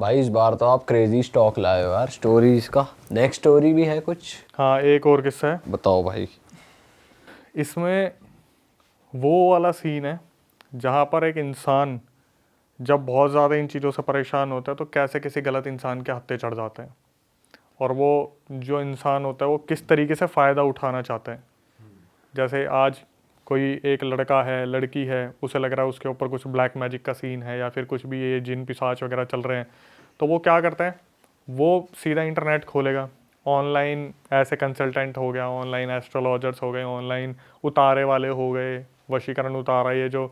भाई इस बार तो आप क्रेजी स्टॉक लाए हो यार स्टोरीज का। नेक्स्ट स्टोरी भी है कुछ? हाँ, एक और किस्सा है। बताओ भाई। इसमें वो वाला सीन है जहाँ पर एक इंसान जब बहुत ज़्यादा इन चीज़ों से परेशान होता है तो कैसे किसी गलत इंसान के हत्थे चढ़ जाते हैं, और वो जो इंसान होता है वो किस तरीके से फ़ायदा उठाना चाहता है। जैसे आज कोई एक लड़का है, लड़की है, उसे लग रहा है उसके ऊपर कुछ ब्लैक मैजिक का सीन है या फिर कुछ भी ये जिन पिशाच वगैरह चल रहे हैं, तो वो क्या करता है, वो सीधा इंटरनेट खोलेगा, ऑनलाइन ऐसे कंसल्टेंट हो गया, ऑनलाइन एस्ट्रोलॉजर्स हो गए, ऑनलाइन उतारे वाले हो गए, वशीकरण उतारा, ये जो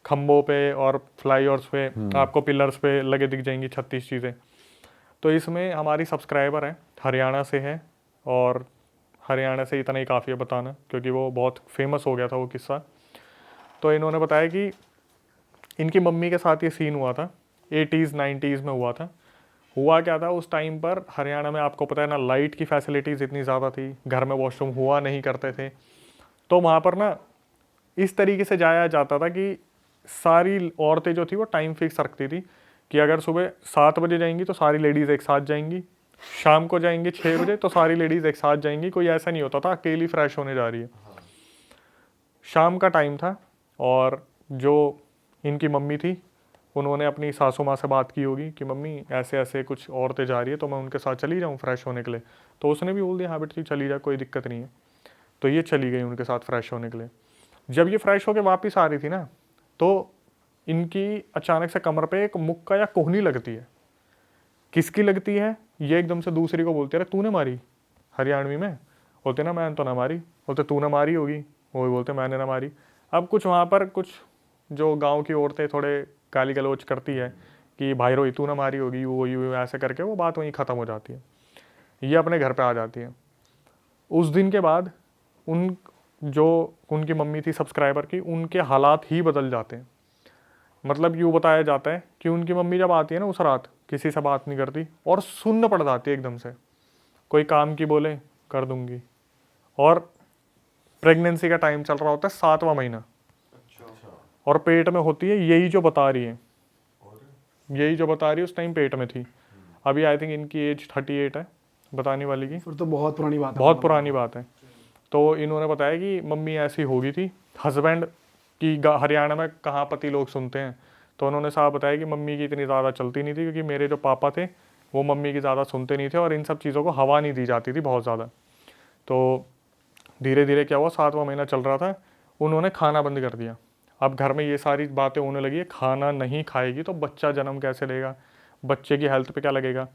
खम्भों पे और फ्लाईओवर्स पे आपको पिलर्स पे लगे दिख जाएंगी 36 चीज़ें। तो इसमें हमारी सब्सक्राइबर है, हरियाणा से है, और हरियाणा से इतना ही काफ़ी है बताना क्योंकि वो बहुत फेमस हो गया था वो किस्सा। तो इन्होंने बताया कि इनकी मम्मी के साथ ये सीन हुआ था, 80s 90s में हुआ था। हुआ क्या था उस टाइम पर, हरियाणा में आपको पता है ना, लाइट की फैसिलिटीज़ इतनी ज़्यादा थी, घर में वॉशरूम हुआ नहीं करते थे, तो वहाँ पर ना इस तरीके से जाया जाता था कि सारी औरतें जो थी वो टाइम फिक्स रखती थी कि अगर सुबह 7 बजे जाएंगी तो सारी लेडीज़ एक साथ जाएंगी, शाम को जाएंगी 6 बजे तो सारी लेडीज़ एक साथ जाएंगी। कोई ऐसा नहीं होता था अकेली फ्रेश होने जा रही है। शाम का टाइम था और जो इनकी मम्मी थी उन्होंने अपनी सासू माँ से बात की होगी कि मम्मी ऐसे ऐसे कुछ औरतें जा रही है तो मैं उनके साथ चली जाऊँ फ्रेश होने के लिए। तो उसने भी बोल दिया हाँ बेटी चली जा, कोई दिक्कत नहीं है। तो ये चली गई उनके साथ फ्रेश होने के लिए। जब ये फ्रेश होकर वापस आ रही थी ना, तो इनकी अचानक से कमर पे एक मुक्का या कोहनी लगती है। किसकी लगती है, ये एकदम से दूसरी को बोलती है अरे तूने मारी, हरियाणवी में बोलते ना मैंने तो ना मारी, बोलते तूने मारी होगी, वो भी बोलते मैंने ना मारी। अब कुछ वहाँ पर कुछ जो गांव की औरतें थोड़े गाली गलौज करती है कि भाई रोई तू ना मारी होगी, वो यू ऐसे करके वो बात वहीं ख़त्म हो जाती है। ये अपने घर पे आ जाती है। उस दिन के बाद उन जो उनकी मम्मी थी सब्सक्राइबर की, उनके हालात ही बदल जाते हैं। मतलब यूँ बताया जाता है कि उनकी मम्मी जब आती है ना उस रात, किसी से बात नहीं करती और सुन्न पड़ जाती है एकदम से, कोई काम की बोले कर दूंगी। और प्रेगनेंसी का टाइम चल रहा होता है 7वां महीना, और पेट में होती है यही जो बता रही है, यही जो बता रही है उस टाइम पेट में थी। अभी आई थिंक इनकी एज 38 है बताने वाली की। फिर तो बहुत पुरानी बात है। बहुत पुरानी बात है। तो इन्होंने बताया कि मम्मी ऐसी हो गई थी। हस्बैंड की हरियाणा में कहाँ पति लोग सुनते हैं, तो उन्होंने साहब बताया कि मम्मी की इतनी ज़्यादा चलती नहीं थी क्योंकि मेरे जो पापा थे वो मम्मी की ज़्यादा सुनते नहीं थे और इन सब चीज़ों को हवा नहीं दी जाती थी बहुत ज़्यादा। तो धीरे धीरे क्या हुआ, 7वां महीना चल रहा था, उन्होंने खाना बंद कर दिया। अब घर में ये सारी बातें होने लगी है, खाना नहीं खाएगी तो बच्चा जन्म कैसे लेगा, बच्चे की हेल्थ पे क्या लगेगा।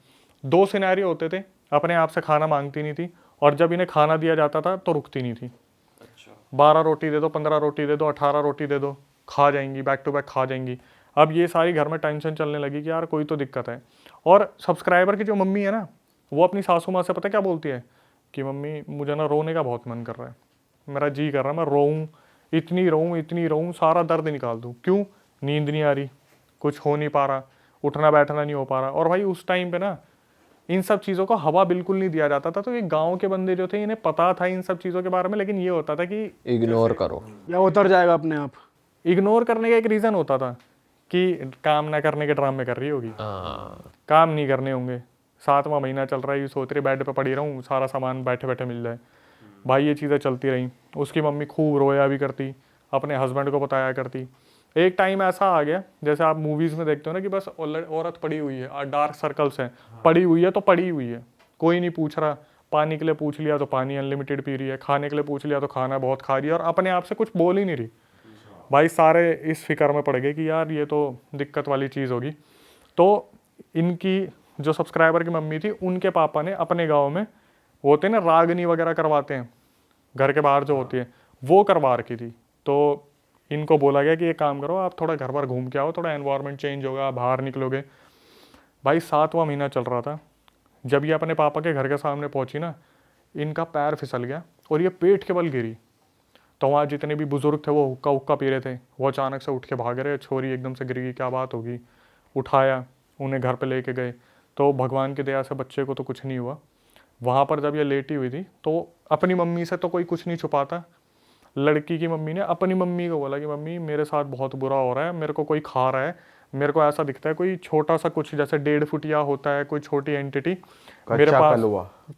2 सिनेरियो होते थे, अपने आप से खाना मांगती नहीं थी, और जब इन्हें खाना दिया जाता था तो रुकती नहीं थी। 12 रोटी दे दो, 15 रोटी दे दो, 18 रोटी दे दो, खा जाएंगी, बैक टू बैक खा जाएंगी। अब ये सारी घर में टेंशन चलने लगी कि यार कोई तो दिक्कत है। और सब्सक्राइबर की जो मम्मी है ना, वो अपनी सासू माँ से पता क्या बोलती है कि मम्मी मुझे ना रोने का बहुत मन कर रहा है, मेरा जी कर रहा है मैं रोऊँ, इतनी रोऊँ, सारा दर्द निकाल दूँ। क्यों? नींद नहीं आ रही, कुछ हो नहीं पा रहा, उठना बैठना नहीं हो पा रहा। और भाई उस टाइम पे ना इन सब चीज़ों को हवा बिल्कुल नहीं दिया जाता था, तो ये गांव के बंदे जो थे इन्हें पता था इन सब चीज़ों के बारे में, लेकिन ये होता था कि इग्नोर करो। या उतर जाएगा अपने आप। इग्नोर करने का एक रीज़न होता था कि काम ना करने के ड्रामे कर रही होगी, काम नहीं करने होंगे, 7वां महीना चल रहा है, ये सोच रही बेड पे पड़ी रहूँ, सारा सामान बैठे बैठे मिल जाए। भाई ये चीज़ें चलती रहीं। उसकी मम्मी खूब रोया भी करती, अपने हस्बैंड को बताया करती। एक टाइम ऐसा आ गया, जैसे आप मूवीज़ में देखते हो ना कि बस औरत पड़ी हुई है, डार्क सर्कल्स हैं, पड़ी हुई है तो पड़ी हुई है, कोई नहीं पूछ रहा। पानी के लिए पूछ लिया तो पानी अनलिमिटेड पी रही है, खाने के लिए पूछ लिया तो खाना बहुत खा रही है, और अपने आप से कुछ बोल ही नहीं रही। भाई सारे इस फिक्र में पड़ गए कि यार ये तो दिक्कत वाली चीज़ होगी। तो इनकी जो सब्सक्राइबर की मम्मी थी, उनके पापा ने अपने गाँव में वो होते हैं ना रागनी वगैरह करवाते हैं घर के बाहर जो होती है, वो करवा रखी थी। तो इनको बोला गया कि ये काम करो, आप थोड़ा घर पर घूम के आओ, थोड़ा एनवायरनमेंट चेंज होगा, बाहर निकलोगे। भाई 7वां महीना चल रहा था, जब ये अपने पापा के घर के सामने पहुंची ना, इनका पैर फिसल गया और ये पेट के बल गिरी। तो वहाँ जितने भी बुजुर्ग थे वो हुक्का हुक्का पी रहे थे, वो अचानक से उठ के भाग रहे, छोरी एकदम से गिर गई, क्या बात होगी। उठाया, उन्हें घर पे लेके गए, तो भगवान की दया से बच्चे को तो कुछ नहीं हुआ। वहाँ पर जब ये लेटी हुई थी तो अपनी मम्मी से तो कोई कुछ नहीं छुपाता, लड़की की मम्मी ने अपनी मम्मी को बोला कि मम्मी मेरे साथ बहुत बुरा हो रहा है, मेरे को कोई खा रहा है, मेरे को ऐसा दिखता है कोई छोटा सा कुछ जैसे 1.5 फुटिया होता है कोई छोटी एंटिटी मेरे पास,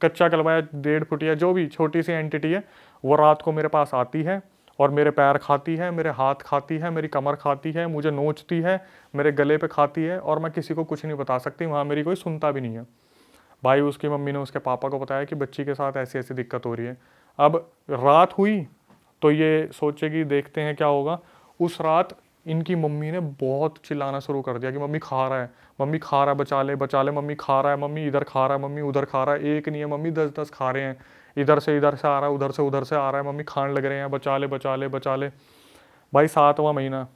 कच्चा कलवा या 1.5 फुटिया जो भी छोटी सी एंटिटी है, वो रात को मेरे पास आती है और मेरे पैर खाती है, मेरे हाथ खाती है, मेरी कमर खाती है, मुझे नोचती है, मेरे गले पे खाती है, और मैं किसी को कुछ नहीं बता सकती, वहाँ मेरी कोई सुनता भी नहीं है। भाई उसकी मम्मी ने उसके पापा को बताया कि बच्ची के साथ ऐसी ऐसी दिक्कत हो रही है। अब रात हुई तो ये सोचेगी देखते हैं क्या होगा। उस रात इनकी मम्मी ने बहुत चिल्लाना शुरू कर दिया कि मम्मी खा रहा है, मम्मी खा रहा है, बचा ले, मम्मी खा रहा है, मम्मी इधर खा रहा है, मम्मी उधर खा रहा है, एक नहीं है मम्मी 10-10 खा रहे हैं, इधर से आ रहा है, उधर से आ रहा है, मम्मी खाने लग रहे हैं, बचा ले। भाई 7वां महीना,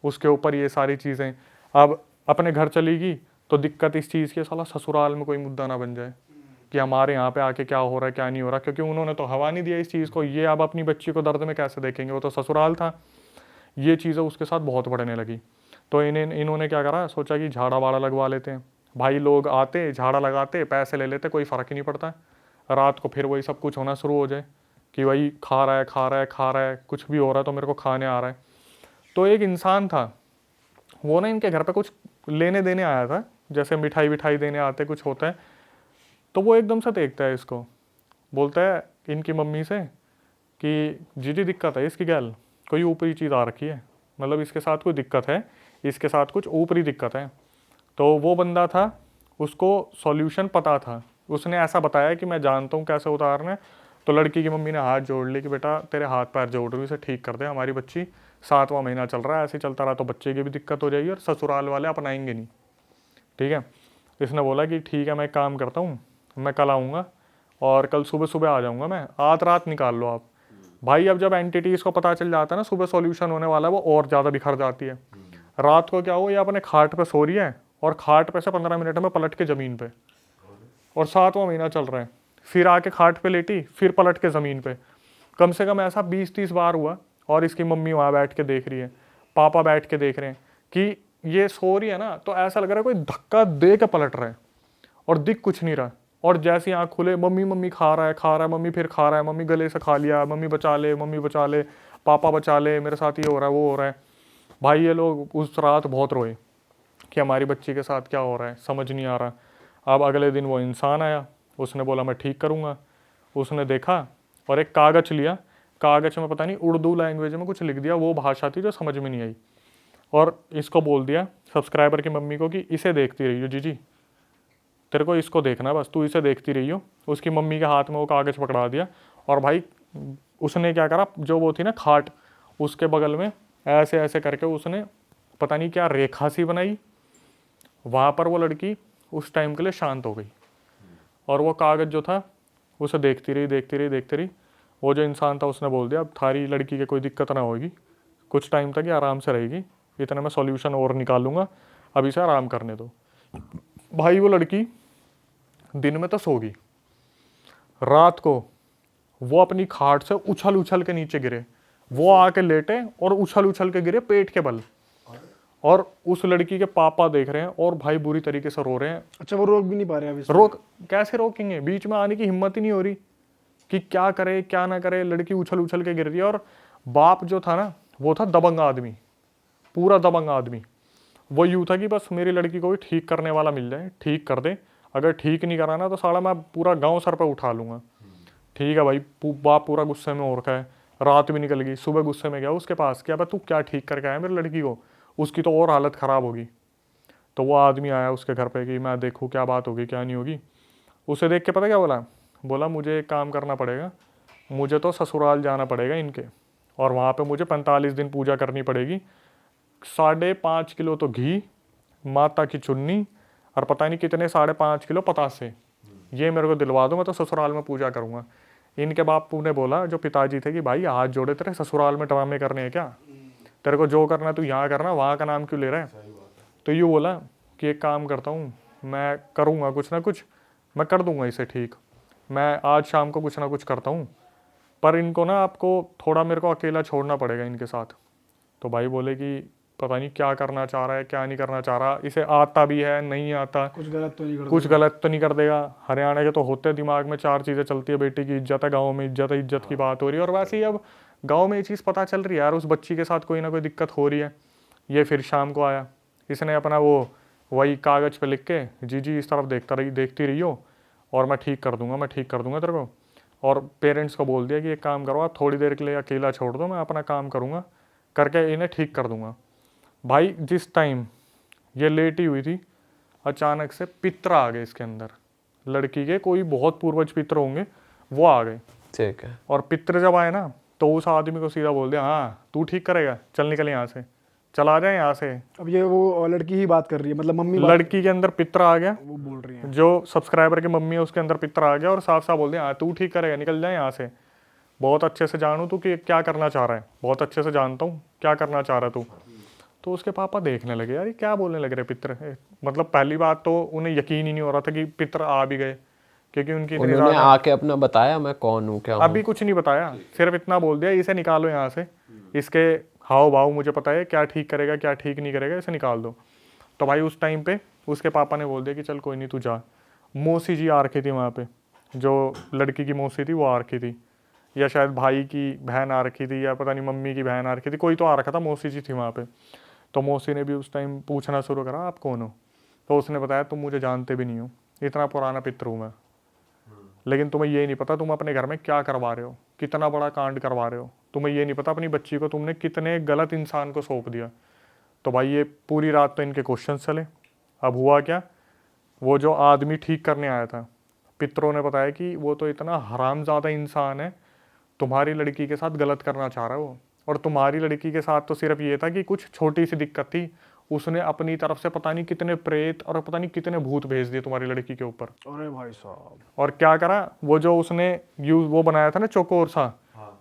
उसके ऊपर ये सारी चीज़ें। अब अपने घर चलेगी तो दिक्कत इस चीज़ की साला ससुराल में कोई मुद्दा ना बन जाए कि हमारे यहाँ पे आके क्या हो रहा है क्या नहीं हो रहा, क्योंकि उन्होंने तो हवा नहीं दिया इस चीज़ को। ये अब अपनी बच्ची को दर्द में कैसे देखेंगे, वो तो ससुराल था। ये चीज़ें उसके साथ बहुत बढ़ने लगी। तो इन्होंने क्या करा, सोचा कि झाड़ा वाड़ा लगवा लेते हैं। भाई लोग आते, झाड़ा लगाते, पैसे ले लेते, कोई फ़र्क ही नहीं पड़ता। रात को फिर वही सब कुछ होना शुरू हो जाए कि वही खा रहा है, कुछ भी हो रहा है तो मेरे को खाने आ रहा है। तो एक इंसान था, वो ना इनके घर पे कुछ लेने देने आया था, जैसे मिठाई विठाई देने आते कुछ होता है। तो वो एकदम से देखता है इसको, बोलता है इनकी मम्मी से कि जी दिक्कत है इसकी गैल, कोई ऊपरी चीज़ आ रखी है, मतलब इसके साथ कोई दिक्कत है, इसके साथ कुछ ऊपरी दिक्कत है। तो वो बंदा था, उसको सॉल्यूशन पता था, उसने ऐसा बताया कि मैं जानता हूँ कैसे उतारना है। तो लड़की की मम्मी ने हाथ जोड़ ली कि बेटा तेरे हाथ पैर जोड़ रही हूँ, इसे ठीक कर दे, हमारी बच्ची 7वां महीना चल रहा है, ऐसे चलता रहा तो बच्चे की भी दिक्कत हो जाएगी और ससुराल वाले अपनाएंगे नहीं, ठीक है। इसने बोला कि ठीक है मैं एक काम करता हूँ, मैं कल आऊँगा और कल सुबह सुबह आ जाऊँगा मैं, आज रात निकाल लो आप। भाई अब जब एंटिटीज़ को पता चल जाता है ना सुबह सॉल्यूशन होने वाला है, वो और ज़्यादा बिखर जाती है। रात को क्या हुआ, ये अपने खाट पे सो रही है और खाट पे से 15 मिनट में पलट के ज़मीन पे, और 7वां महीना चल रहा है। फिर आके खाट पे लेटी, फिर पलट के ज़मीन पे। कम से कम ऐसा 20-30 बार हुआ। और इसकी मम्मी वहाँ बैठ के देख रही है, पापा बैठ के देख रहे हैं कि ये सो रही है ना, तो ऐसा लग रहा है कोई धक्का दे के पलट रहा है और दिख कुछ नहीं रहा। और जैसे आँख खुले, मम्मी मम्मी खा रहा है, मम्मी फिर खा रहा है, मम्मी गले से खा लिया, मम्मी बचा ले, पापा बचा ले, मेरे साथ ये हो रहा है वो हो रहा है। भाई ये लोग उस रात बहुत रोए कि हमारी बच्ची के साथ क्या हो रहा है, समझ नहीं आ रहा। अब अगले दिन वो इंसान आया, उसने बोला मैं ठीक करूँगा। उसने देखा और एक कागज़ लिया, कागज़ में पता नहीं उर्दू लैंग्वेज में कुछ लिख दिया, वो भाषा थी जो समझ में नहीं आई, और इसको बोल दिया सब्सक्राइबर की मम्मी को कि इसे देखती रही हो जी, तेरे को इसको देखना, बस तू इसे देखती रही हो। उसकी मम्मी के हाथ में वो कागज़ पकड़ा दिया, और भाई उसने क्या करा, जो वो थी ना खाट, उसके बगल में ऐसे ऐसे करके उसने पता नहीं क्या रेखा सी बनाई। वहाँ पर वो लड़की उस टाइम के लिए शांत हो गई, और वो कागज़ जो था उसे देखती रही। वो जो इंसान था उसने बोल दिया अब थारी लड़की के कोई दिक्कत ना होगी, कुछ टाइम तक ये आराम से रहेगी, इतने में सॉल्यूशन और निकालूंगा, अभी से आराम करने दो। भाई वो लड़की दिन में तो सो गई, रात को वो अपनी खाट से उछल के नीचे गिरे, वो आके लेटे और उछल के गिरे पेट के बल, और उस लड़की के पापा देख रहे हैं और भाई बुरी तरीके से रो रहे हैं। अच्छा वो रोक भी नहीं पा रहे अभी? रोक कैसे रोकेंगे, बीच में आने की हिम्मत ही नहीं हो रही कि क्या करे क्या ना करे। लड़की उछल के गिर रही है, और बाप जो था ना वो था दबंग आदमी, पूरा दबंग आदमी। वो यूँ था कि बस मेरी लड़की को भी ठीक करने वाला मिल जाए, ठीक कर दे, अगर ठीक नहीं कराना तो साला मैं पूरा गांव सर पे उठा लूँगा। ठीक है भाई, बाप पूरा गुस्से में हो रखा है, रात भी निकल गई, सुबह गुस्से में गया उसके पास, क्या भाई तू क्या ठीक करके आया मेरी लड़की को, उसकी तो और हालत ख़राब होगी। तो वो आदमी आया उसके घर पे कि मैं देखूँ क्या बात होगी क्या नहीं होगी। उसे देख के पता क्या बोला मुझे एक काम करना पड़ेगा, मुझे तो ससुराल जाना पड़ेगा इनके, और वहाँ पे मुझे 45 दिन पूजा करनी पड़ेगी, 5.5 किलो तो घी, माता की चुन्नी, और पता नहीं कितने 5.5 किलो पतासे, ये मेरे को दिलवा दो, मैं तो ससुराल में पूजा करूँगा। इनके बापू ने बोला, जो पिताजी थे, कि भाई हाथ जोड़े तेरे ससुराल में ड्रामे करने हैं क्या, तेरे को जो करना है तू यहाँ करना, वहाँ का नाम क्यों ले रहा है। तो यूँ बोला कि एक काम करता हूँ, मैं करूँगा कुछ ना कुछ, मैं कर दूँगा इसे ठीक, मैं आज शाम को कुछ ना कुछ करता हूँ, पर इनको ना आपको थोड़ा मेरे को अकेला छोड़ना पड़ेगा इनके साथ। तो भाई बोले कि पता नहीं क्या करना चाह रहा है क्या नहीं करना चाह रहा, इसे आता भी है नहीं आता, कुछ गलत तो नहीं कर देगा। हरियाणा के तो होते दिमाग में 4 चीज़ें चलती है, बेटी की इज्जत है, गाँव में इज्जत की बात हो रही है, और वैसे ही अब गाँव में ये चीज़ पता चल रही है यार, उस बच्ची के साथ कोई ना कोई दिक्कत हो रही है। ये फिर शाम को आया, इसने अपना वो वही कागज़ पे लिख के जी इस तरफ देखती रही हो और मैं ठीक कर दूंगा तेरे को। और पेरेंट्स को बोल दिया कि एक काम करो, आप थोड़ी देर के लिए अकेला छोड़ दो, मैं अपना काम करूँगा, करके इन्हें ठीक कर दूंगा। भाई जिस टाइम ये लेटी हुई थी, अचानक से पितर आ गए इसके अंदर, लड़की के कोई बहुत पूर्वज पितर होंगे, वो आ गए। ठीक है। और पितर जब आए ना तो उस आदमी को सीधा बोल दिया, हाँ तू ठीक करेगा, चल निकल यहाँ से, चला जाए यहाँ से। अब ये वो लड़की ही बात कर रही है, मतलब मम्मी लड़की के अंदर पितर आ गया, वो बोल रही है। जो सब्सक्राइबर की मम्मी है उसके अंदर पितर आ गया और साफ साफ बोल दिया, हाँ तू ठीक करेगा, निकल जाए यहाँ से। बहुत अच्छे से जानू तू कि क्या करना चाह रहा है, बहुत अच्छे से जानता हूँ क्या करना चाह रहा है तू। तो उसके पापा देखने लगे, यार ये क्या बोलने लग रहे पितर। मतलब पहली बात तो उन्हें यकीन ही नहीं हो रहा था कि पितर आ भी गए, क्योंकि उनकी इतनी उन्होंने ज़्यादा आके अपना बताया मैं कौन हूँ क्या हूँ? अभी कुछ नहीं बताया, सिर्फ इतना बोल दिया इसे निकालो यहाँ से, इसके हाव भाव मुझे पता है, क्या ठीक करेगा क्या ठीक नहीं करेगा, इसे निकाल दो। तो भाई उस टाइम पे उसके पापा ने बोल दिया कि चल कोई नहीं तू जा। मौसी जी आ रखी थी वहाँ पे, जो लड़की की मौसी थी वो आ रखी थी, या शायद भाई की बहन आ रखी थी, या पता नहीं मम्मी की बहन आ रखी थी, कोई तो आ रखा था, मौसी जी थी वहाँ पे। तो मौसी ने भी उस टाइम पूछना शुरू करा, आप कौन हो? तो उसने बताया तुम मुझे जानते भी नहीं हो, इतना पुराना पितर हूँ मैं, लेकिन तुम्हें ये नहीं पता तुम अपने घर में क्या करवा रहे हो, कितना बड़ा कांड करवा रहे हो। तुम्हें ये नहीं पता अपनी बच्ची को तुमने कितने गलत इंसान को सौंप दिया। तो भाई ये पूरी रात तो इनके क्वेश्चन चले। अब हुआ क्या, वो जो आदमी ठीक करने आया था, पितरों ने बताया कि वो तो इतना हरामज़ादा इंसान है, तुम्हारी लड़की के साथ गलत करना चाह रहा है वो। और तुम्हारी लड़की के साथ तो सिर्फ ये था कि कुछ छोटी सी दिक्कत थी, उसने अपनी तरफ से पता नहीं कितने प्रेत और पता नहीं कितने भूत भेज दिए तुम्हारी लड़की के ऊपर। अरे भाई साहब। और क्या करा, वो जो उसने वो बनाया था ना चौकोर सा,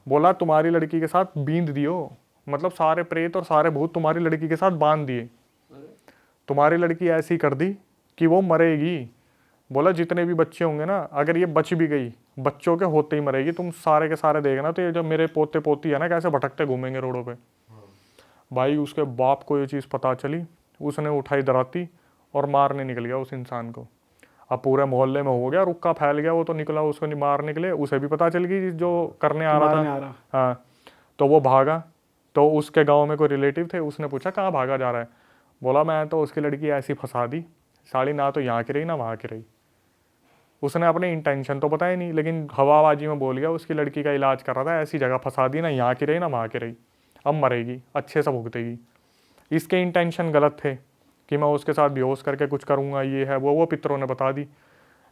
बोला तुम्हारी लड़की के साथ बींद दियो, मतलब सारे प्रेत और सारे भूत तुम्हारी लड़की के साथ बांध दिए। तुम्हारी लड़की ऐसी कर दी कि वो मरेगी। बोला जितने भी बच्चे होंगे ना, अगर ये बच भी गई, बच्चों के होते ही मरेगी, तुम सारे के सारे देखना। तो ये जो मेरे पोते पोती है ना, कैसे भटकते घूमेंगे रोडों पे। भाई उसके बाप को ये चीज़ पता चली, उसने उठाई दराती और मारने निकल गया उस इंसान को। अब पूरे मोहल्ले में हो गया, रुक्का फैल गया, वो तो निकला उसको नहीं मार निकले, उसे भी पता चल गई जो करने आ रहा था। हाँ, तो वो भागा। तो उसके गांव में कोई रिलेटिव थे, उसने पूछा कहाँ भागा जा रहा है? बोला मैं तो उसकी लड़की ऐसी फंसा दी, साली ना तो यहाँ की रही ना वहाँ की रही। उसने अपने इंटेंशन तो पता ही नहीं, लेकिन हवाबाजी में बोल गया उसकी लड़की का इलाज कर रहा था, ऐसी जगह फंसा दी, ना यहाँ की रही ना वहाँ की रही, अब मरेगी, अच्छे से भुगतेगी। इसके इंटेंशन गलत थे कि मैं उसके साथ बेहोश करके कुछ करूँगा, ये है वो पितरों ने बता दी।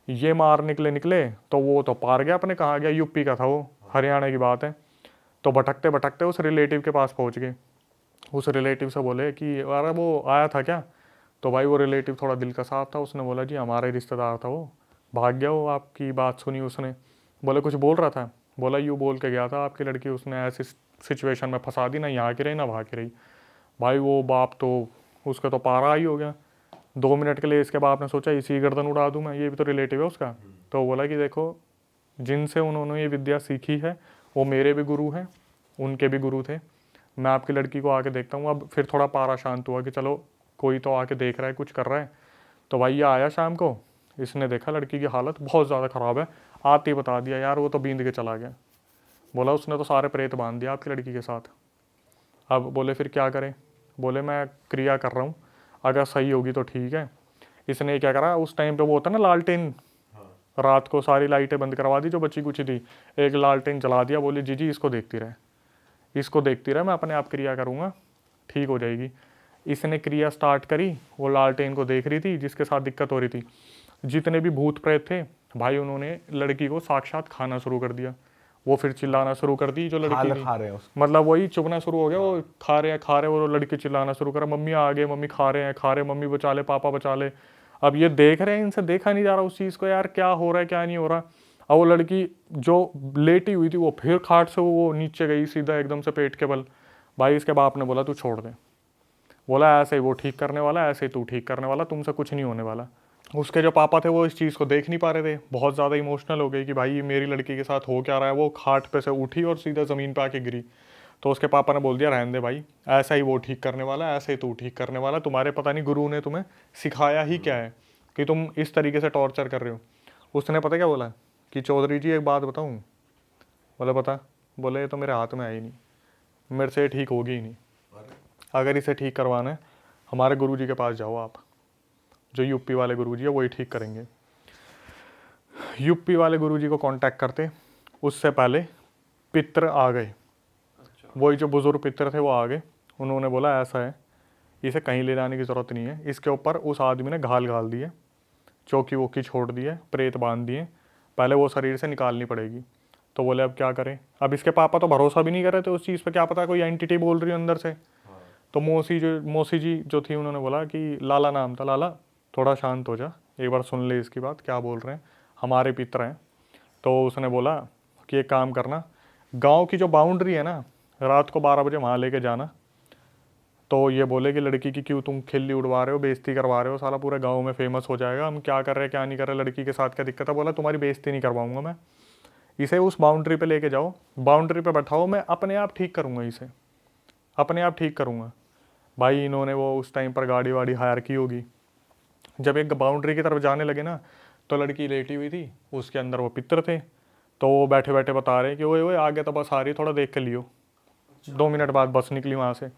ये मार निकले तो वो तो पार गया अपने, कहाँ गया, यूपी का था वो, हरियाणा की बात है। तो भटकते भटकते उस रिलेटिव के पास पहुँच गए। उस रिलेटिव से बोले कि अरे वो आया था क्या? तो भाई वो रिलेटिव थोड़ा दिल का साफ था, उसने बोला जी हमारा ही रिश्तेदार था, वो भाग गया, वो आपकी बात सुनी उसने। बोले कुछ बोल रहा था? बोला यूँ बोल के गया था आपकी लड़की उसने ऐसी सिचुएशन में फंसा दी, ना यहाँ की रही ना वहाँ की रही। भाई वो बाप तो उसका तो पारा ही हो गया। 2 मिनट के लिए इसके बाप ने सोचा इसी गर्दन उड़ा दूँ मैं, ये भी तो रिलेटिव है उसका। तो बोला कि देखो जिनसे उन्होंने ये विद्या सीखी है वो मेरे भी गुरु हैं, उनके भी गुरु थे, मैं आपकी लड़की को आके देखता हूँ। अब फिर थोड़ा पारा शांत हुआ कि चलो कोई तो आके देख रहा है, कुछ कर रहा है। तो भाई ये आया शाम को, इसने देखा लड़की की हालत बहुत ज़्यादा ख़राब है, आते ही बता दिया यार वो तो बींद के चला गया। बोला उसने तो सारे प्रेत बांध दिया आपकी लड़की के साथ। अब बोले फिर क्या करें? बोले मैं क्रिया कर रहा हूँ, अगर सही होगी तो ठीक है। इसने क्या करा, उस टाइम पे वो होता ना लालटेन, रात को सारी लाइटें बंद करवा दी जो बची कुछ थी, एक लालटेन जला दिया, बोली जी इसको देखती रहे, इसको देखती रहे, मैं अपने आप क्रिया करूँगा, ठीक हो जाएगी। इसने क्रिया स्टार्ट करी, वो लालटेन को देख रही थी जिसके साथ दिक्कत हो रही थी। जितने भी भूत प्रेत थे भाई उन्होंने लड़की को साक्षात खाना शुरू कर दिया। वो फिर चिल्लाना शुरू कर दी जो लड़की थी, खा रहे हैं उसको। मतलब वही चुभना शुरू हो गया, वो खा रहे हैं, वो लड़की चिल्लाना शुरू करा, मम्मी आ गए, मम्मी खा रहे हैं, मम्मी बचा ले, पापा बचा ले। अब ये देख रहे हैं, इनसे देखा नहीं जा रहा उस चीज़ को, यार क्या हो रहा है क्या नहीं हो रहा। अब वो लड़की जो लेटी हुई थी वो फिर खाट से वो नीचे गई सीधा एकदम से पेट के बल। भाई इसके बाप ने बोला तू छोड़ दे, बोला ऐसे ही वो ठीक करने वाला, ऐसे ही तू ठीक करने वाला, तुमसे कुछ नहीं होने वाला। उसके जो पापा थे वो इस चीज़ को देख नहीं पा रहे थे, बहुत ज़्यादा इमोशनल हो गई कि भाई ये मेरी लड़की के साथ हो क्या रहा है। वो खाट पे से उठी और सीधा ज़मीन पे आके गिरी। तो उसके पापा ने बोल दिया रहने दे भाई, ऐसा ही वो ठीक करने वाला, ऐसे ही तू ठीक करने वाला, तुम्हारे पता नहीं गुरु ने तुम्हें सिखाया ही क्या है कि तुम इस तरीके से टॉर्चर कर रहे हो। उसने पता क्या बोला कि चौधरी जी एक बात बताऊँ? बोले बता। बोले तो मेरे हाथ में आई नहीं, मेरे से ठीक होगी ही नहीं, अगर इसे ठीक करवाना है हमारे गुरुजी के पास जाओ आप, जो यूपी वाले गुरुजी है वही ठीक करेंगे। यूपी वाले गुरुजी को कांटेक्ट करते, उससे पहले पितर आ गए, वही जो बुजुर्ग पितर थे वो आ गए। उन्होंने बोला ऐसा है, इसे कहीं ले जाने की ज़रूरत नहीं है, इसके ऊपर उस आदमी ने घाल दिए, चौकी वोकी छोड़ दिए, प्रेत बांध दिए, पहले वो शरीर से निकालनी पड़ेगी। तो बोले अब क्या करें। अब इसके पापा तो भरोसा भी नहीं कर रहे थे उस चीज़ पे, क्या पता कोई एंटिटी बोल रही है अंदर से। तो मौसी जी जो थी उन्होंने बोला कि लाला नाम था, लाला थोड़ा शांत हो जा, एक बार सुन ले इसकी बात, क्या बोल रहे हैं, हमारे पितर हैं। तो उसने बोला कि एक काम करना, गांव की जो बाउंड्री है ना, रात को 12 बजे वहाँ लेके जाना। तो ये बोले कि लड़की की क्यों तुम खिल्ली उड़वा रहे हो, बेइज्जती करवा रहे हो, साला पूरे गांव में फेमस हो जाएगा, हम क्या कर रहे हैं क्या नहीं कर रहे, लड़की के साथ क्या दिक्कत है। बोला तुम्हारी बेइज्जती नहीं करवाऊंगा मैं, इसे उस बाउंड्री पे लेके जाओ, बाउंड्री पे बैठाओ, मैं अपने आप ठीक करूँगा, इसे अपने आप ठीक करूँगा। भाई इन्होंने वो उस टाइम पर गाड़ी वाड़ी हायर की होगी। जब एक बाउंड्री की तरफ जाने लगे ना, तो लड़की लेटी हुई थी, उसके अंदर वो पितर थे। तो वो बैठे बैठे बता रहे कि ओए ओए आगे तो बस आ रही, थोड़ा देख के लियो। 2 मिनट बाद बस निकली वहाँ से।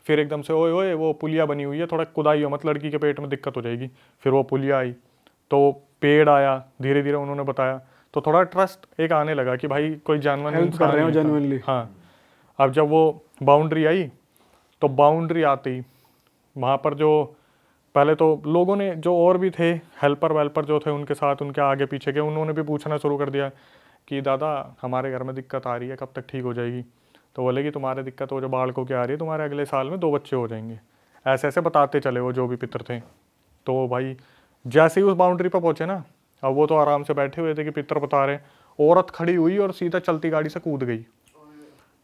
फिर एकदम से ओए ओए वो पुलिया बनी हुई है, थोड़ा कुदाई हो, मत लड़की के पेट में दिक्कत हो जाएगी। फिर वो पुलिया आई, तो पेड़ आया, धीरे धीरे उन्होंने बताया। तो थोड़ा ट्रस्ट एक आने लगा कि भाई कोई जानवर हेल्प कर रहे हो जेन्युइनली। हाँ। अब जब वो बाउंड्री आई, तो बाउंड्री आते ही वहाँ पर जो पहले तो लोगों ने, जो और भी थे हेल्पर वेल्पर जो थे उनके साथ, उनके आगे पीछे के, उन्होंने भी पूछना शुरू कर दिया कि दादा हमारे घर में दिक्कत आ रही है, कब तक ठीक हो जाएगी। तो बोले कि तुम्हारे दिक्कत हो जो बाढ़ को क्या आ रही है, तुम्हारे अगले साल में 2 बच्चे हो जाएंगे। ऐसे ऐसे बताते चले वो जो भी पितर थे। तो भाई जैसे ही उस बाउंड्री पर पहुँचे ना, अब वो तो आराम से बैठे हुए थे कि पितर बता रहे, औरत खड़ी हुई और सीधा चलती गाड़ी से कूद गई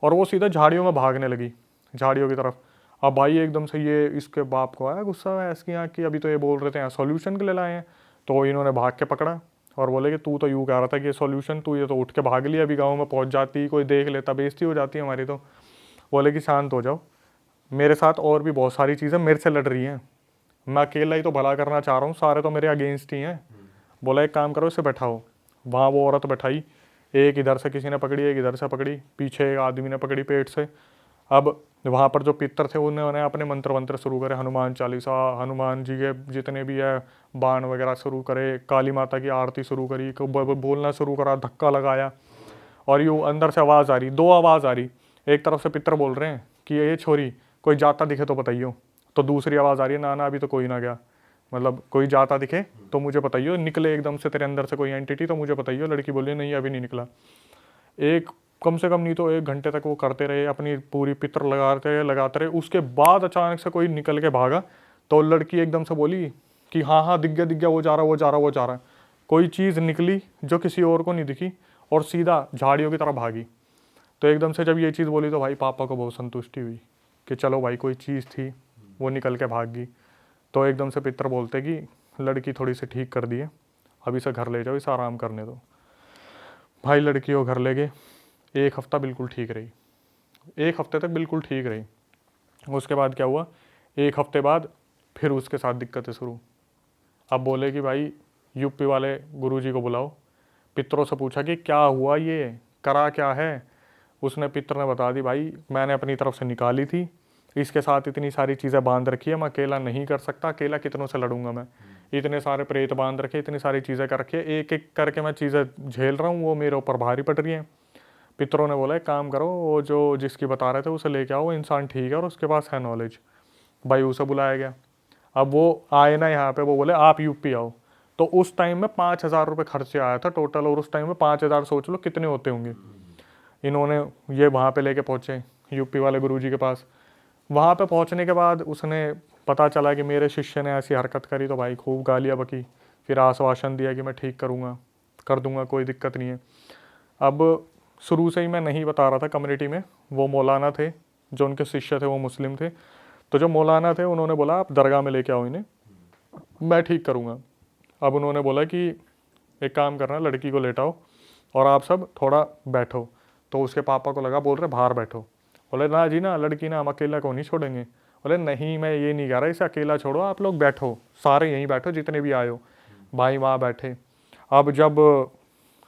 और वो सीधा झाड़ियों में भागने लगी, झाड़ियों की तरफ। अब भाई एकदम से ये इसके बाप को आया गुस्सा है इसकी यहाँ की, अभी तो ये बोल रहे थे यहाँ सॉल्यूशन के लिए लाए हैं। तो इन्होंने भाग के पकड़ा और बोले कि तू तो यूँ कह रहा था कि ये सॉल्यूशन, तू ये तो उठ के भाग लिया, अभी गाँव में पहुँच जाती, कोई देख लेता, बेइज्जती हो जाती है हमारी। तो बोले कि शांत हो जाओ, मेरे साथ और भी बहुत सारी चीज़ें मेरे से लड़ रही हैं, मैं अकेला ही तो भला करना चाह रहा हूँ, सारे तो मेरे अगेंस्ट ही हैं। बोला एक काम करो, इसे बैठाओ। वहाँ वो औरत बैठाई, एक इधर से किसी ने पकड़ी, एक इधर से पकड़ी, पीछे एक आदमी ने पकड़ी पेट से। अब वहाँ पर जो पितर थे उन्होंने अपने मंत्र वंत्र शुरू करे, हनुमान चालीसा, हनुमान जी के जितने भी है बाण वगैरह शुरू करे, काली माता की आरती शुरू करी, बोलना शुरू करा, धक्का लगाया। और यूँ अंदर से आवाज़ आ रही, 2 आवाज़ आ रही, एक तरफ से पितर बोल रहे हैं कि ये छोरी कोई जाता दिखे तो बताइयो, तो दूसरी आवाज़ आ रही है, ना ना अभी तो कोई ना गया, मतलब कोई जाता दिखे तो मुझे बताइयो, निकले एकदम से तेरे अंदर से कोई एंटिटी तो मुझे बताइयो। लड़की बोली नहीं अभी नहीं निकला। एक कम से कम नहीं तो 1 घंटे तक वो करते रहे, अपनी पूरी पितर लगाते रहे। उसके बाद अचानक से कोई निकल के भागा, तो लड़की एकदम से बोली कि हाँ हाँ दिख गया, वो जा रहा है। कोई चीज़ निकली जो किसी और को नहीं दिखी और सीधा झाड़ियों की तरफ भागी। तो एकदम से जब ये चीज़ बोली तो भाई पापा को बहुत संतुष्टि हुई कि चलो भाई कोई चीज़ थी वो निकल के भाग गई। तो एकदम से पितर बोलते कि लड़की थोड़ी सी ठीक कर दी है, अब इसे घर ले जाओ, इसे आराम करने दो। भाई लड़की को घर ले गए, 1 हफ्ता बिल्कुल ठीक रही, 1 हफ्ते तक बिल्कुल ठीक रही। उसके बाद क्या हुआ, 1 हफ्ते बाद फिर उसके साथ दिक्कतें शुरू। अब बोले कि भाई यूपी वाले गुरुजी को बुलाओ। पितरों से पूछा कि क्या हुआ, ये करा क्या है। उसने पितर ने बता दी, भाई मैंने अपनी तरफ से निकाली थी, इसके साथ इतनी सारी चीज़ें बांध रखी है, मैं अकेला नहीं कर सकता, अकेला कितनों से लड़ूंगा मैं, इतने सारे प्रेत बांध रखे, इतनी सारी चीज़ें कर रखी है, एक एक करके मैं चीज़ें झेल रहा हूँ, वो मेरे ऊपर भारी पड़ रही हैं। पितरों ने बोला एक काम करो, वो जो जिसकी बता रहे थे उसे लेके आओ, वो इंसान ठीक है और उसके पास है नॉलेज। भाई उसे बुलाया गया। अब वो आए ना यहाँ पे, वो बोले आप यूपी आओ। तो उस टाइम में 5,000 रुपये खर्चे आया था टोटल, और उस टाइम में 5,000 सोच लो कितने होते होंगे। इन्होंने ये वहाँ पे लेके पहुँचे यूपी वाले गुरुजी के पास। वहाँ पे पहुँचने के बाद उसने पता चला कि मेरे शिष्य ने ऐसी हरकत करी, तो भाई खूब गालियाँ बकी, फिर आश्वासन दिया कि मैं ठीक कर दूँगा, कोई दिक्कत नहीं है। अब शुरू से ही मैं नहीं बता रहा था कम्युनिटी में, वो मौलाना थे जो उनके शिष्य थे वो मुस्लिम थे, तो जो मौलाना थे उन्होंने बोला आप दरगाह में लेके आओ इन्हें, मैं ठीक करूँगा। अब उन्होंने बोला कि एक काम करना, लड़की को लेटाओ और आप सब थोड़ा बैठो। तो उसके पापा को लगा, बोल रहे बाहर बैठो। बोले ना जी ना, लड़की ना हम अकेला को नहीं छोड़ेंगे। बोले नहीं मैं ये नहीं कह रहा, इसे अकेला छोड़ो, आप लोग बैठो, सारे यहीं बैठो जितने भी आए हो। भाई वहाँ बैठे। अब जब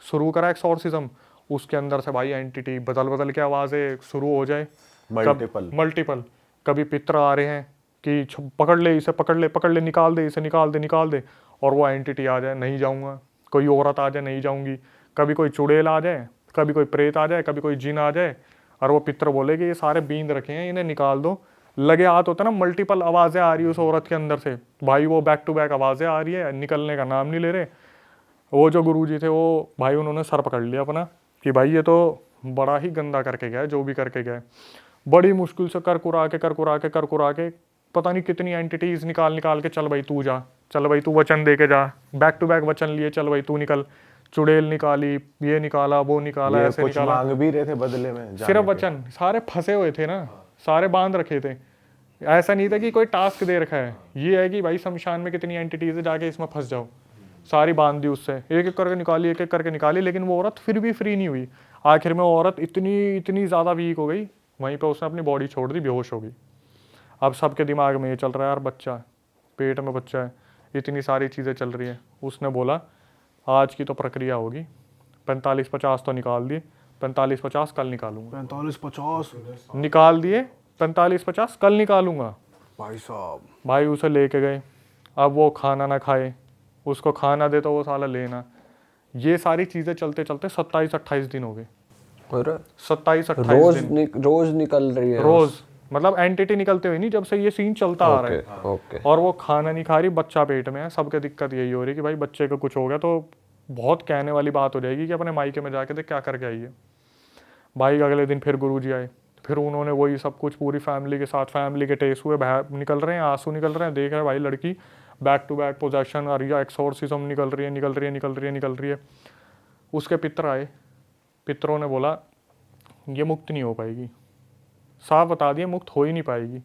शुरू करा एक्सॉर्सिज्म, उसके अंदर से भाई एंटिटी बदल के आवाज़ें शुरू हो जाए, मल्टीपल। कभी पितर आ रहे हैं, कि पकड़ ले इसे, पकड़ ले, निकाल दे इसे, निकाल दे, और वो एंटिटी आ जाए, नहीं जाऊँगा, कोई औरत आ जाए, नहीं जाऊँगी, कभी कोई चुड़ैल आ जाए, कभी कोई प्रेत आ जाए, कभी कोई जिन आ जाए, और वो पितर बोले कि ये सारे बींद रखे हैं, इन्हें निकाल दो। लगे हाथ होता ना, मल्टीपल आवाज़ें आ रही है उस औरत के अंदर से, भाई वो बैक टू बैक आवाज़ें आ रही है, निकलने का नाम नहीं ले रहे। वो जो गुरुजी थे वो भाई उन्होंने सर पकड़ लिया अपना कि भाई ये तो बड़ा ही गंदा करके गया है, जो भी करके गया है। बड़ी मुश्किल से कर कुरा के पता नहीं कितनी एंटिटीज़ निकाल के, चल भाई तू जा, चल भाई तू वचन दे के जा, बैक टू बैक वचन लिए, चल भाई तू निकल। चुड़ैल निकाली, ये निकाला, वो निकाला, ये ऐसे कुछ निकाला, मांग भी रहे थे बदले में जाने सिर्फ के। वचन। सारे फंसे हुए थे ना, सारे बांध रखे थे। ऐसा नहीं था कि कोई टास्क दे रखा है, ये है कि भाई शमशान में कितनी एंटिटीज है, जाके इसमें फंस जाओ। सारी बांध दी उससे, एक एक करके निकाली, लेकिन वो औरत फिर भी फ्री नहीं हुई। आखिर में वो औरत इतनी ज़्यादा वीक हो गई, वहीं पे उसने अपनी बॉडी छोड़ दी, बेहोश हो गई। अब सबके दिमाग में ये चल रहा है यार, बच्चा पेट में बच्चा है, इतनी सारी चीज़ें चल रही है। उसने बोला आज की तो प्रक्रिया होगी, 45-50 तो निकाल दिए, 45-50 कल निकालूंगा। 45-50 निकाल दिए 45-50, कल निकालूंगा। भाई साहब। भाई उसे लेके गए। अब वो खाना ना खाए, उसको खाना दे तो वो साला लेना। ये सारी चीज़ें चलते चलते 27-28 दिन हो गए। और 27-28 दिन रोज निकल रही है, रोज, मतलब एंटिटी निकलते हुए नहीं, जब से ये सीन चलता आ रहा है। ओके। और वो खाना नहीं खा रही, बच्चा पेट में है। सबके दिक्कत यही हो रही है कि भाई बच्चे को कुछ हो गया तो बहुत कहने वाली बात हो जाएगी कि अपने मायके में जाके देख क्या करके आई है। भाई अगले दिन फिर गुरुजी आए, फिर उन्होंने वही सब कुछ पूरी फैमिली के साथ, फैमिली के टेस्ट हुए, निकल रहे हैं आंसू, निकल रहे हैं, देख रहे हैं भाई लड़की बैक टू बैक पोजेशन आ रही है, एक्सोर्सिज्म निकल रही है। उसके पितर आए, पितरों ने बोला ये मुक्त नहीं हो पाएगी, साफ बता दिया मुक्त हो ही नहीं पाएगी।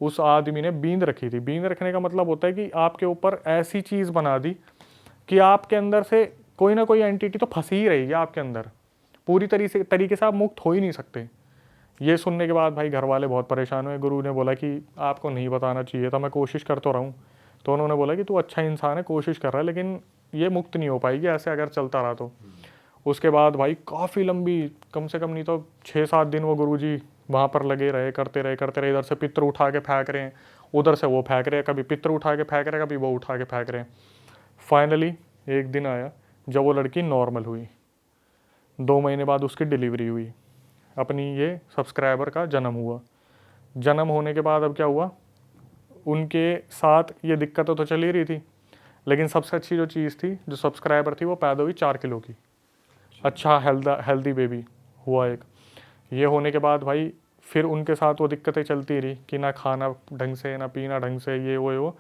उस आदमी ने बींद रखी थी। बींद रखने का मतलब होता है कि आपके ऊपर ऐसी चीज़ बना दी कि आपके अंदर से कोई ना कोई एंटिटी तो फंसी ही रहेगी आपके अंदर, पूरी तरीके से आप मुक्त हो ही नहीं सकते। ये सुनने के बाद भाई घर वाले बहुत परेशान हुए। गुरु ने बोला कि आपको नहीं बताना चाहिए था, मैं कोशिश कर तो रहा हूँ। तो उन्होंने बोला कि तू अच्छा इंसान है, कोशिश कर रहा है, लेकिन ये मुक्त नहीं हो पाएगी ऐसे अगर चलता रहा तो। उसके बाद भाई काफ़ी लंबी, कम से कम नहीं तो 6-7 दिन वो गुरुजी वहाँ पर लगे रहे, करते रहे। इधर से पितर उठा के फेंक रहे हैं, उधर से वो फेंक रहे हैं, कभी पितर उठा के फेंक रहे हैं, कभी वो उठा के फेंक रहे हैं। फाइनली एक दिन आया जब वो लड़की नॉर्मल हुई। 2 महीने बाद उसकी डिलीवरी हुई। अपनी ये सब्सक्राइबर का जन्म हुआ। जन्म होने के बाद अब क्या हुआ, उनके साथ ये दिक्कतें तो चली रही थी, लेकिन सबसे अच्छी जो चीज़ थी, जो सब्सक्राइबर थी, वो पैदा हुई 4 किलो की। अच्छा हेल्दी बेबी हुआ एक। ये होने के बाद भाई फिर उनके साथ वो दिक्कतें चलती रही कि ना खाना ढंग से, ना पीना ढंग से, ये वो।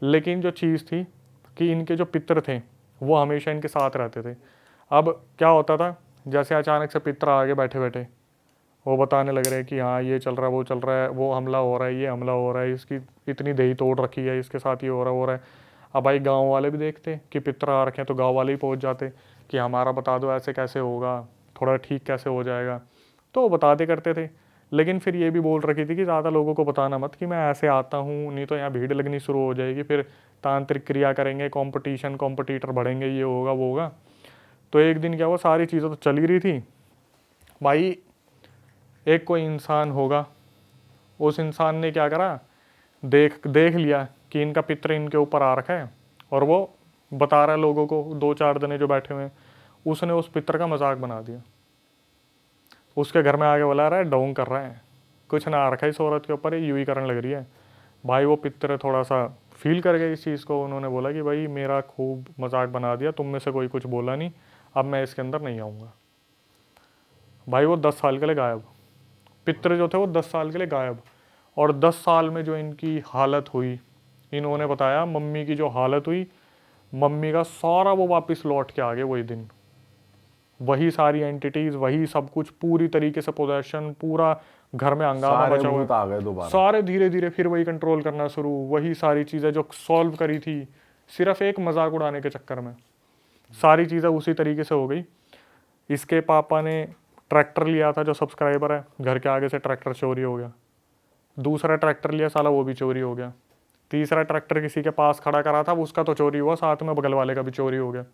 लेकिन जो चीज़ थी कि इनके जो पितर थे वो हमेशा इनके साथ रहते थे। अब क्या होता था, जैसे अचानक से पितर आगे बैठे वो बताने लग रहे हैं कि हाँ ये चल रहा है, वो चल रहा है, वो हमला हो रहा है, ये हमला हो रहा है, इसकी इतनी दही तोड़ रखी है, इसके साथ ये हो रहा है। अब भाई गांव वाले भी देखते कि पितर आ रखे हैं तो गांव वाले ही पहुंच जाते कि हमारा बता दो ऐसे कैसे होगा, थोड़ा ठीक कैसे हो जाएगा। तो वो बताते करते थे, लेकिन फिर ये भी बोल रखी थी कि ज़्यादा लोगों को बताना मत कि मैं ऐसे आता हूँ, नहीं तो यहाँ भीड़ लगनी शुरू हो जाएगी, फिर तांत्रिक क्रिया करेंगे, कॉम्पिटिटर बढ़ेंगे, ये होगा वो होगा। तो एक दिन क्या हुआ, सारी चीज़ें तो चल ही रही थी भाई। एक कोई इंसान होगा, उस इंसान ने क्या करा, देख लिया कि इनका पितर इनके ऊपर आ रखा है और वो बता रहा है लोगों को, 2-4 जने जो बैठे हुए हैं। उसने उस पितर का मजाक बना दिया, उसके घर में आके बुला रहा है, डोंग कर रहा है, कुछ ना आ रखा है इस औरत के ऊपर, ये यूँ ही करने लग रही है। भाई वो पितर थोड़ा सा फील कर गए इस चीज़ को। उन्होंने बोला कि भाई मेरा खूब मजाक बना दिया, तुम में से कोई कुछ बोला नहीं, अब मैं इसके अंदर नहीं आऊँगा। भाई वो 10 साल के लिए गायब, पितर जो थे वो 10 साल के लिए गायब। और 10 साल में जो इनकी हालत हुई, इन्होंने बताया मम्मी की जो हालत हुई, मम्मी का सारा वो वापस लौट के आ गए वही दिन। वही सारी एंटिटीज़, वही सब कुछ, पूरी तरीके से पोजेशन, पूरा घर में हंगामा सारे मचा हुआ, भूत आ गए दोबारा। सारे धीरे धीरे फिर वही कंट्रोल करना शुरू। वही सारी चीज़ें जो सॉल्व करी थी सिर्फ एक मजाक उड़ाने के चक्कर में, सारी चीज़ें उसी तरीके से हो गई। इसके पापा ने ट्रैक्टर लिया था, जो सब्सक्राइबर है, घर के आगे से ट्रैक्टर चोरी हो गया। दूसरा ट्रैक्टर लिया साला, वो भी चोरी हो गया। तीसरा ट्रैक्टर किसी के पास खड़ा करा था, उसका तो चोरी हुआ, साथ में बगल वाले का भी चोरी हो गया।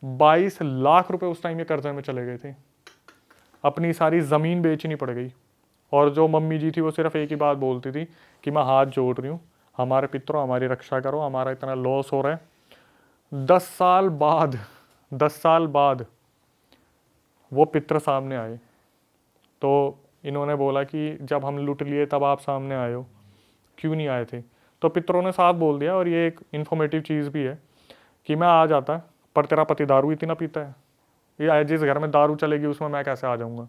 22 लाख रुपए उस टाइम ये कर्जे में चले गए थे, अपनी सारी ज़मीन बेचनी पड़ गई। और जो मम्मी जी थी वो सिर्फ एक ही बात बोलती थी कि मैं हाथ जोड़ रही हूँ, हमारे पितरों हमारी रक्षा करो, हमारा इतना लॉस हो रहा है। 10 साल बाद वो पितर सामने आए, तो इन्होंने बोला कि जब हम लूट लिए तब आप सामने आए हो, क्यों नहीं आए थे? तो पितरों ने साफ बोल दिया, और ये एक इन्फॉर्मेटिव चीज़ भी है कि मैं आ जाता पर तेरा पति दारू इतना पीता है, ये जिस घर में दारू चलेगी उसमें मैं कैसे आ जाऊँगा?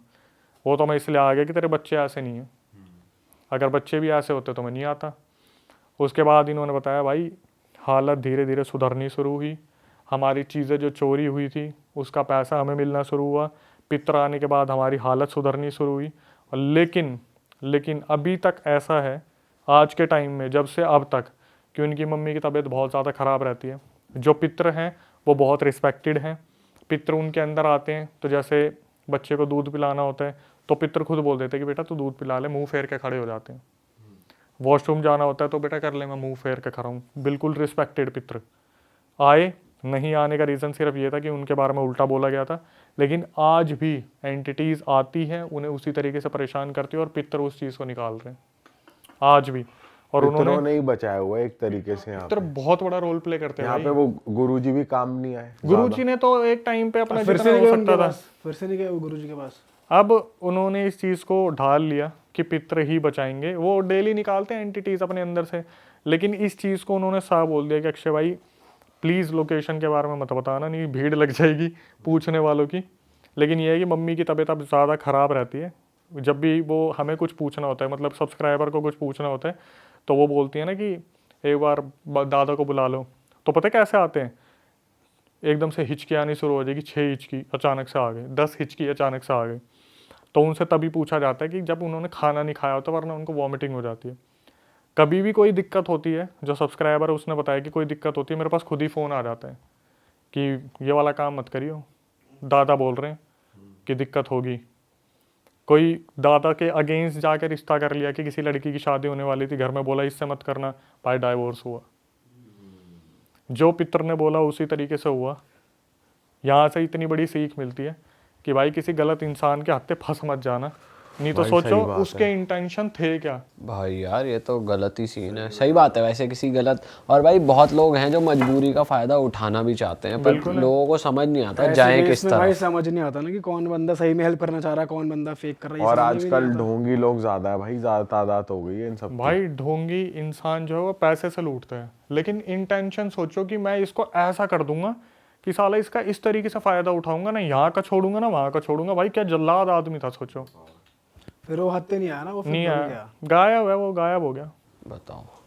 वो तो मैं इसलिए आ गया कि तेरे बच्चे ऐसे नहीं हैं, अगर बच्चे भी ऐसे होते तो मैं नहीं आता। उसके बाद इन्होंने बताया भाई हालत धीरे धीरे सुधरनी शुरू हुई, हमारी चीज़ें जो चोरी हुई थी उसका पैसा हमें मिलना शुरू हुआ, पितर आने के बाद हमारी हालत सुधरनी शुरू हुई। और लेकिन अभी तक ऐसा है आज के टाइम में, जब से अब तक, कि उनकी मम्मी की तबीयत बहुत ज़्यादा ख़राब रहती है। जो पितर हैं वो बहुत रिस्पेक्टेड हैं, पितर उनके अंदर आते हैं तो जैसे बच्चे को दूध पिलाना होता है तो पितर खुद बोल देते हैं कि बेटा तू दूध पिला ले, मुंह फेर के खड़े हो जाते हैं। वॉशरूम जाना होता है तो बेटा कर ले, मैं मुंह फेर के खड़ा हूँ, बिल्कुल रिस्पेक्टेड पितर। आए नहीं आने का रीज़न सिर्फ ये था कि उनके बारे में उल्टा बोला गया था, लेकिन आज भी एंटिटीज़ आती हैं, उन्हें उसी तरीके से परेशान करती है और पितर उस चीज़ को निकाल रहे हैं आज भी। और उन्होंने ही बचाया हुआ है एक तरीके से। यहाँ पितर बहुत बड़ा रोल प्ले करते हैं यहाँ पे वो गुरुजी भी काम नहीं आए। गुरुजी ने तो एक टाइम पे अपना फिर जितना से हो नहीं गए सकता उनके था, पास, फिर से नहीं गए वो गुरुजी के पास। अब उन्होंने इस चीज़ को ढाल लिया कि पितर ही बचाएंगे। वो डेली निकालते हैं एंटिटीज़ अपने अंदर से, लेकिन इस चीज़ को उन्होंने साफ बोल दिया कि अक्षय भाई प्लीज़ लोकेशन के बारे में मत बताना, नहीं भीड़ लग जाएगी पूछने वालों की। लेकिन ये है कि मम्मी की तबीयत अब ज़्यादा ख़राब रहती है, जब भी वो हमें कुछ पूछना होता है, मतलब सब्सक्राइबर को कुछ पूछना होता है, तो वो बोलती है ना कि एक बार दादा को बुला लो, तो पता है कैसे आते हैं, एकदम से हिचकी आनी शुरू हो जाएगी, 6 हिचकी अचानक से आ गए, 10 हिचकी अचानक से आ गए। तो उनसे तभी पूछा जाता है कि जब उन्होंने खाना नहीं खाया होता, वरना उनको वॉमिटिंग हो जाती है। कभी भी कोई दिक्कत होती है, जो सब्सक्राइबर है उसने बताया कि कोई दिक्कत होती है, मेरे पास खुद ही फ़ोन आ जाता है कि ये वाला काम मत करियो, दादा बोल रहे हैं कि दिक्कत होगी। कोई दादा के अगेंस्ट जाकर रिश्ता कर लिया कि किसी लड़की की शादी होने वाली थी, घर में बोला इससे मत करना, भाई डाइवोर्स हुआ। जो पितर ने बोला उसी तरीके से हुआ। यहाँ से इतनी बड़ी सीख मिलती है कि भाई किसी गलत इंसान के हाथ फंस मत जाना, नहीं तो भाई सोचो सही बात उसके इंटेंशन थे क्या। भाई यार ये तो गलत ही सीन है। सही बात है वैसे, किसी गलत, और भाई बहुत लोग हैं जो मजबूरी का फायदा उठाना भी चाहते हैं, पर लोगों को समझ नहीं आता जाए किस इसमें तरह। भाई समझ नहीं आता ना कि कौन बंदा सही में हेल्प करना चाह रहा है, कौन बंदा फेक कर रहा है। और आजकल ढोंगी लोग ज्यादा है भाई, ज्यादा तादाद हो गई है इन सब। भाई ढोंगी इंसान जो है वो पैसे से लूटता है, लेकिन इंटेंशन सोचो कि मैं इसको ऐसा कर दूंगा कि साला इसका इस तरीके से फायदा उठाऊंगा, ना यहाँ का छोड़ूंगा ना वहाँ का छोड़ूंगा। भाई क्या जल्लाद आदमी था सोचो। फिर वो हत्या नहीं आया ना, वो फिर नहीं बन आया, गया। गायब है, वो गायब हो गया। बताओ।